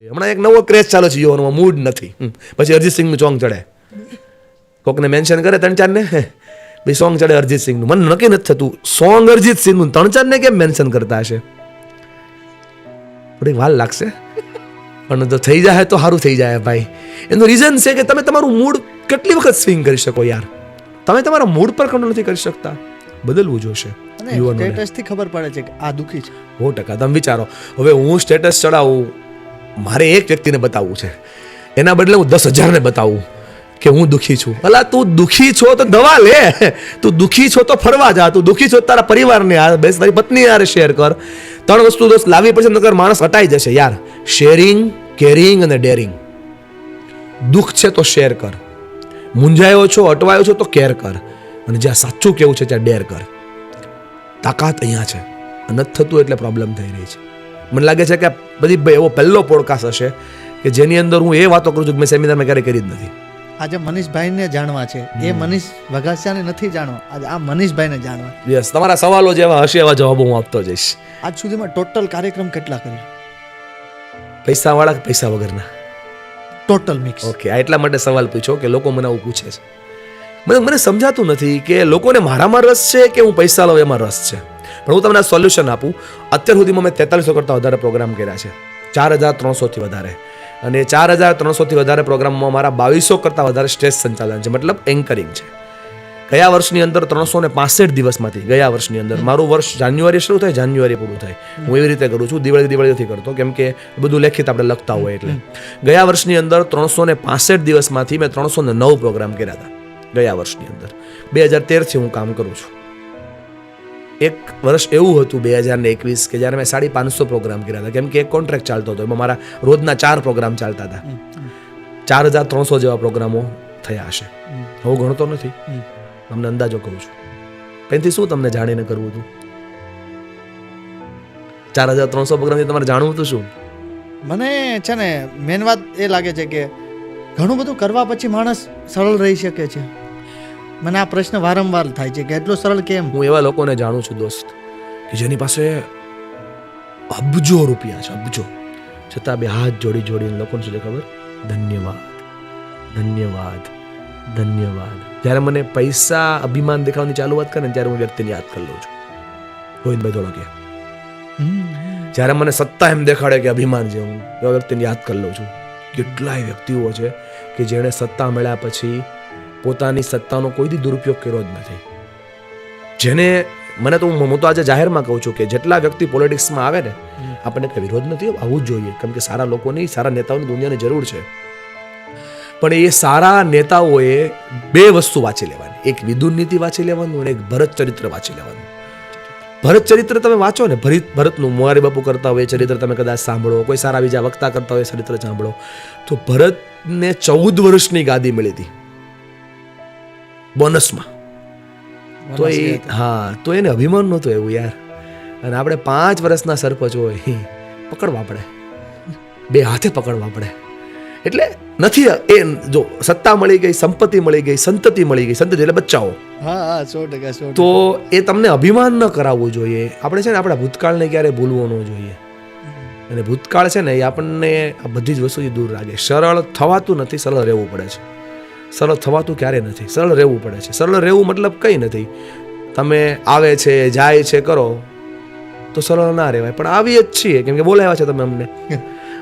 હમણાં એક નવો ક્રેઝ ચાલે છે યુવાનોમાં, મૂડ નથી. પછી અરિજીત સિંહનું સોંગ ચડે, કોકને મેન્શન કરે 3-4 ને, ભાઈ સોંગ ચડે અરિજીત સિંહનું. મને નક્કી નથી થતું સોંગ અરિજીત સિંહનું 3-4 ને કેમ મેન્શન કરતા હશે. થોડીક વાર લાગશે પણ જો થઈ જાય તો સારું થઈ જાય ભાઈ. એનું રીઝન છે કે તમે તમારું મૂડ કેટલી વખત સ્વિંગ કરી શકો યાર. તમે તમારા મૂડ પર કંટ્રોલ નથી કરી શકતા. બદલવું જોશે. સ્ટેટસથી ખબર પડે છે કે આ દુઃખી છે. 100%. તમે વિચારો, હવે હું સ્ટેટસ ચડાવું, મારે એક વ્યક્તિને બતાવવું છે, એના બદલે હું 10,000 ને બતાવું કે હું દુઃખી છું. અલા તું દુઃખી છો તો દવા લે, તું દુઃખી છો તો ફરવા જા, તું દુઃખી છો તારા પરિવારને બેસ, તારી પત્ની યાર શેર કર. 3 વસ્તુ દોસ્ત લાવવી પડશે, નકર માણસ હટાઈ જશે યાર. શેરિંગ, કેરિંગ અને ડેરિંગ. દુઃખ છે તો શેર કર, મૂંઝાયો છો, અટવાયો છો તો કેર કર, અને જ્યાં સાચું કેવું છે ત્યાં ડેર કર. તાકાત અહીંયા છે. નથી થતું એટલે પ્રોબ્લેમ થઈ રહી છે. મને લાગે છે કે બધી એવો પહેલો પોડકાસ્ટ હશે કે જેની અંદર હું એ વાતો કરું છું કે મેં સેમિનારમાં ક્યારેય કરી જ નથી. આજે મનીષભાઈને જાણવા છે, એ મનીષ વઘાસિયાને નથી જાણવા, આજે આ મનીષભાઈને જાણવા. યસ, તમારા સવાલો જેવા હશે એવા જવાબો હું આપતો જઈશ. આજ સુધીમાં ટોટલ કાર્યક્રમ કેટલા કર્યા? પૈસાવાળા કે પૈસા વગરના? Total mix. ઓકે, એટલા માટે સવાલ પૂછો કે લોકો મને આવું પૂછે છે. મને સમજાતું નથી કે લોકોને મારામાં રસ છે કે હું પૈસા લઉં એમાં રસ છે. પણ હું તમને સોલ્યુશન આપું. અત્યાર સુધીમાં મેં 4300 કરતાં વધારે પ્રોગ્રામ કર્યા છે, 4300થી વધારે. અને 4300થી વધારે પ્રોગ્રામમાં મારા 2200 કરતાં વધારે સ્ટેજ સંચાલન છે, મતલબ એન્કરિંગ છે. ગયા વર્ષની અંદર 365 દિવસમાંથી, ગયા વર્ષની અંદર મારું વર્ષ જાન્યુઆરી શરૂ થાય, જાન્યુઆરી પૂરું થાય. હું એવી રીતે કરું છું, દિવાળી નથી કરતો, કેમ કે બધું લેખિત આપણે લખતા હોય એટલે. ગયા વર્ષની અંદર 365 દિવસમાંથી મેં 309 પ્રોગ્રામ કર્યા હતા. ગયા વર્ષની અંદર 2013થી હું કામ કરું છું. એક વર્ષ એવું હતું 2021 કે જ્યારે મેં 550 પ્રોગ્રામ કર્યા હતા, કેમ કે એક કોન્ટ્રાક્ટ ચાલતો હતો, એમાં મારા રોજના 4 પ્રોગ્રામ ચાલતા હતા. 4300 જેવા પ્રોગ્રામો થયા હશે. હું ગણતો નથી, તમને અંદાજો કહું છું. એનાથી શું તમને જાણીને કરવું હતું? 4300 પ્રોગ્રામથી તમારે જાણવું હતું શું? મને છે ને મેન વાત એ લાગે છે કે ઘણું બધું કરવા પછી માણસ સરળ રહી શકે છે. મને આ પ્રશ્ન વારંવાર થાય છે કે એટલું સરળ કેમ? હું એવા લોકોને જાણું છું દોસ્ત કે જેની પાસે અબજો રૂપિયા છે, અબજો, છતાં બે હાથ જોડીને લોકોને શું છે ખબર? ધન્યવાદ, ધન્યવાદ, ધન્યવાદ. જ્યારે મને પૈસા અભિમાન દેખાવાની ચાલુ વાત કરે ને ત્યારે હું વ્યક્તિને યાદ કરી લઉં છું. ગોવિંદભાઈ ધોળકિયા. જ્યારે મને સત્તા એમ દેખાડે કે અભિમાન છે, હું એવા વ્યક્તિને યાદ કરી લઉં છું. કેટલાય વ્યક્તિઓ છે કે જેણે સત્તા મળ્યા પછી પોતાની સત્તાનો કોઈ દી દુરુપયોગ કર્યો જ નથી. જેને મને તો હું તો આજે જાહેરમાં કહું છું કે જેટલા વ્યક્તિ પોલિટિક્સમાં આવે ને, આપણને કંઈ વિરોધ નથી, આવવું જ જોઈએ, કેમ કે સારા લોકોની, સારા નેતાઓની દુનિયાની જરૂર છે. પણ એ સારા નેતાઓએ 2 વસ્તુ વાંચી લેવાની. એક વિદુર નીતિ વાંચી લેવાનું અને એક ભરત ચરિત્ર વાંચી લેવાનું. ભરત ચરિત્ર તમે વાંચો ને, ભરતનું મોરારી બાપુ કરતા હોય ચરિત્ર તમે કદાચ સાંભળો, કોઈ સારા બીજા વક્તા કરતા હોય ચરિત્ર સાંભળો, તો ભરતને 14 વર્ષની ગાદી મળી હતી બોનસમાં. તો એ તો એને અભિમાન નહોતું એવું યાર. અને આપણે 5 વર્ષના સરપંચ હોય, પકડવા પડે, 2 હાથે પકડવા પડે. એટલે નથી એ, જો સત્તા મળી ગઈ, સંપત્તિ મળી ગઈ, સંતતિ મળી ગઈ, સંતતિ એટલે બચ્ચાઓ, 100%. તો એ તમને અભિમાન ન કરાવવું જોઈએ. આપણે છે ને આપણા ભૂતકાળને ક્યારે ભૂલવો ન જોઈએ. અને ભૂતકાળ છે ને એ આપણને આ બધી જ વસ્તુથી દૂર રાખે. સરળ થવાતું નથી, સરળ રહેવું પડે છે. સરળ થવાતું ક્યારે નથી, સરળ રહેવું પડે છે. સરળ રહેવું મતલબ કંઈ નથી, તમે આવે છે જાય છે કરો તો સરળ ના રહેવાય. પણ આવીએ જ છીએ કેમ કે બોલાવ્યા છે તમે અમને,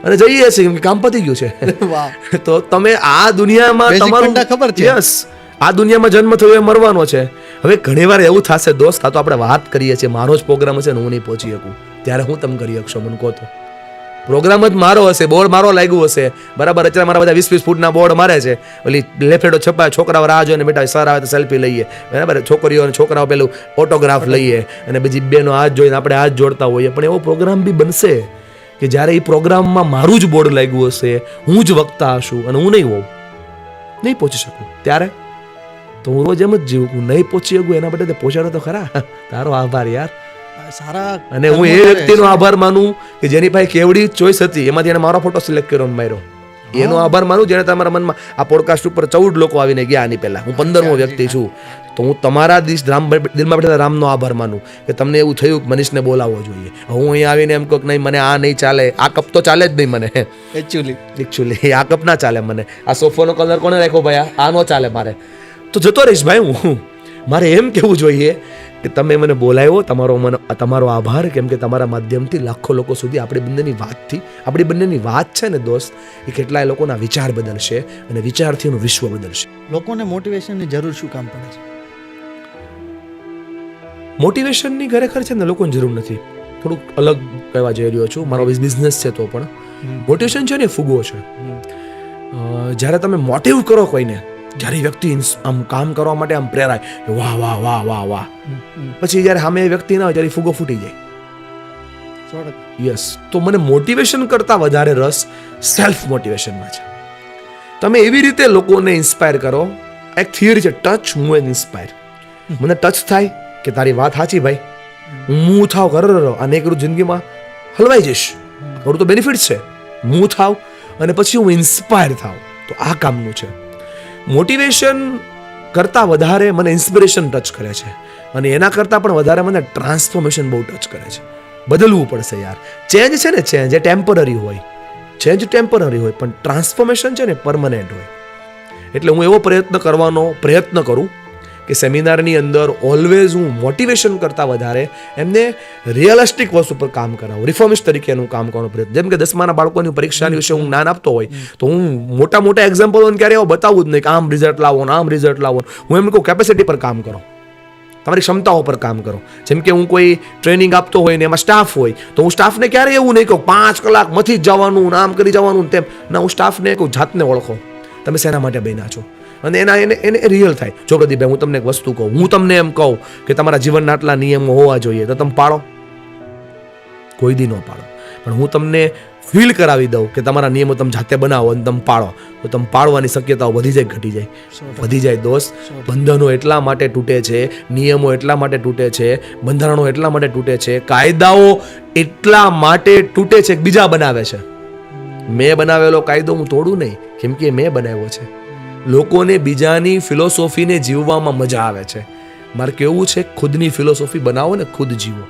અને જઈએ છીએ કેમ કે કામ પતી ગયું છે. તો તમે આ દુનિયામાં તમારું ખબર છે, યસ, આ દુનિયામાં જન્મ થયો એ મરવાનો છે. હવે ઘણી વાર એવું થશે દોસ્ત, આ તો આપણે વાત કરીએ છીએ, મારો જ પ્રોગ્રામ હશે ને હું નહીં પહોંચી શકું, ત્યારે હું તમે કરી શકશો મને કહો તો? પ્રોગ્રામ જ મારો હશે, બોર્ડ મારો લાગ્યું હશે, બરાબર. અત્યારે મારા બધા 20-20 ફૂટના બોર્ડ મારે છે, ઓલી લેફ્ટેડો છપાય, છોકરાઓ રાહ જોઈને બેઠા, સર આવે તો સેલ્ફી લઈએ, બરાબર. છોકરીઓ અને છોકરાઓ પેલું ઓટોગ્રાફ લઈએ, અને બીજી બેનો હાથ જોઈને આપણે હાથ જોડતા હોઈએ. પણ એવો પ્રોગ્રામ બી બનશે કે જ્યારે એ પ્રોગ્રામમાં મારું જ બોર્ડ લાગ્યું હશે, હું જ વક્તા હશું, અને હું નહીં હોઉં, નહીં પહોંચી શકું, ત્યારે તો હું રોજ એમ જ જીવું, હું નહીં પહોંચી શકું એના માટે પહોંચાડો તો ખરા. તારો આભાર યાર. સારા. અને હું એ વ્યક્તિનો આભાર માનું કે જેની પાસે કેવડી ચોઈસ હતી, એમાંથી એને મારો ફોટો સિલેક્ટ કર્યો, માર્યો. એનો આભાર માનું જેને તમારા મનમાં આ પોડકાસ્ટ ઉપર 14 લોકો આવીને ગયા આની પહેલા. હું 15મો વ્યક્તિ છું, તો હું તમારા દિલમાં બેઠેલા રામનો આભાર માનું કે તમને એવું થયું કે મનીષને બોલાવવો જોઈએ. હું અહીં આવીને એમ કહું કે નહીં મને આ નહીં ચાલે, આ કપ તો ચાલે જ નહીં મને, એકચ્યુઅલી આ કપ ના ચાલે મને, આ સોફાનો કલર કોને રાખ્યો ભાઈ, આ નો ચાલે મારે, તો જતો રહીશ ભાઈ હું. મારે એમ કહેવું જોઈએ કે તમે મને બોલાવ્યો, તમારો આભાર, કેમ કે તમારા માધ્યમથી લાખો લોકો સુધી આપણી બંનેની વાત છે ને દોસ્ત, એ કેટલાય લોકોના વિચાર બદલશે અને વિચારથી એનું વિશ્વ બદલશે. લોકોને મોટિવેશનની જરૂર શું કામ પડે છે? મોટિવેશનની ખરેખર છે ને લોકોને જરૂર નથી. થોડુંક અલગ કહેવા જઈ રહ્યો છું, મારો બિઝનેસ છે તો પણ મોટિવેશન છે ને ફુગો છે. જ્યારે તમે મોટિવ કરો કોઈને, જ્યારે વ્યક્તિ આમ કામ કરવા માટે આમ પ્રેરાય કે વાહ વાહ વાહ વાહ વાહ, પછી જ્યારે સામે એ વ્યક્તિ ના હોય ત્યારે ફુગો ફૂટી જાય. યસ, તો મને મોટિવેશન કરતાં વધારે રસ સેલ્ફ મોટિવેશનમાં છે. તમે એવી રીતે લોકોને ઇન્સ્પાયર કરો. એક થિયરી છે ટચ મૂવ એન્ડ ઇન્સ્પાયર. મને ટચ થાય કે તારી વાત સાચી ભાઈ, હું થાવ કરો અને એક જિંદગીમાં હલવાઈ જઈશ, થોડું તો બેનિફિટ છે. હું થાવ અને પછી હું ઇન્સ્પાયર થાવ, તો આ કામનું છે. મોટિવેશન કરતાં વધારે મને ઇન્સ્પિરેશન ટચ કરે છે, અને એના કરતાં પણ વધારે મને ટ્રાન્સફોર્મેશન બહુ ટચ કરે છે. બદલવું પડશે યાર. ચેન્જ છે ને, ચેન્જ એ ટેમ્પરરી હોય, પણ ટ્રાન્સફોર્મેશન છે ને પર્મનન્ટ હોય. એટલે હું એવો પ્રયત્ન કરું કે સેમિનારની અંદર ઓલવેઝ હું મોટિવેશન કરતાં વધારે એમને રિયલિસ્ટિક વસ્તુ પર કામ કરાવું, રિફોર્મિસ્ટ તરીકેનું કામ કરવાનો પ્રયત્ન. જેમ કે 10માના બાળકોની પરીક્ષાની વિશે હું જ્ઞાન આપતો હોય તો હું મોટા એક્ઝામ્પલોને ક્યારે એવો બતાવું જ નહીં કે આમ રિઝલ્ટ લાવો. હું એમ કહું કેપેસિટી પર કામ કરો, તમારી ક્ષમતાઓ પર કામ કરો. જેમ કે હું કોઈ ટ્રેનિંગ આપતો હોય ને એમાં સ્ટાફ હોય તો હું સ્ટાફને ક્યારેય એવું નહીં કહું 5 કલાક મથી જ જવાનું, આમ કરી જવાનું તેમ ના. હું સ્ટાફને કહું જાતને ઓળખો, તમે શેના માટે બન્યા છો, અને એને રિયલ થાય. જો પ્રદીપભાઈ હું તમને એક વસ્તુ કહું, હું તમને એમ કહું કે તમારા જીવનના આટલા નિયમો હોવા જોઈએ, તો તમે પાળો? કોઈ દી ન પાળો. પણ હું તમને ફીલ કરાવી દઉં કે તમારા નિયમો તમે જાતે બનાવો અને તમે પાળો, તો તમે પાળવાની શક્યતાઓ વધી જાય દોસ્ત. બંધનો એટલા માટે તૂટે છે, નિયમો એટલા માટે તૂટે છે, બંધારણો એટલા માટે તૂટે છે, કાયદાઓ એટલા માટે તૂટે છે કે બીજા બનાવે છે. મેં બનાવેલો કાયદો હું તોડું નહીં, કેમ કે મેં બનાવ્યો છે. લોકોને બીજાની ફિલોસોફીને જીવવામાં મજા આવે છે. મારે કેવું છે, ખુદની ફિલોસોફી બનાવો ને ખુદ જીવો.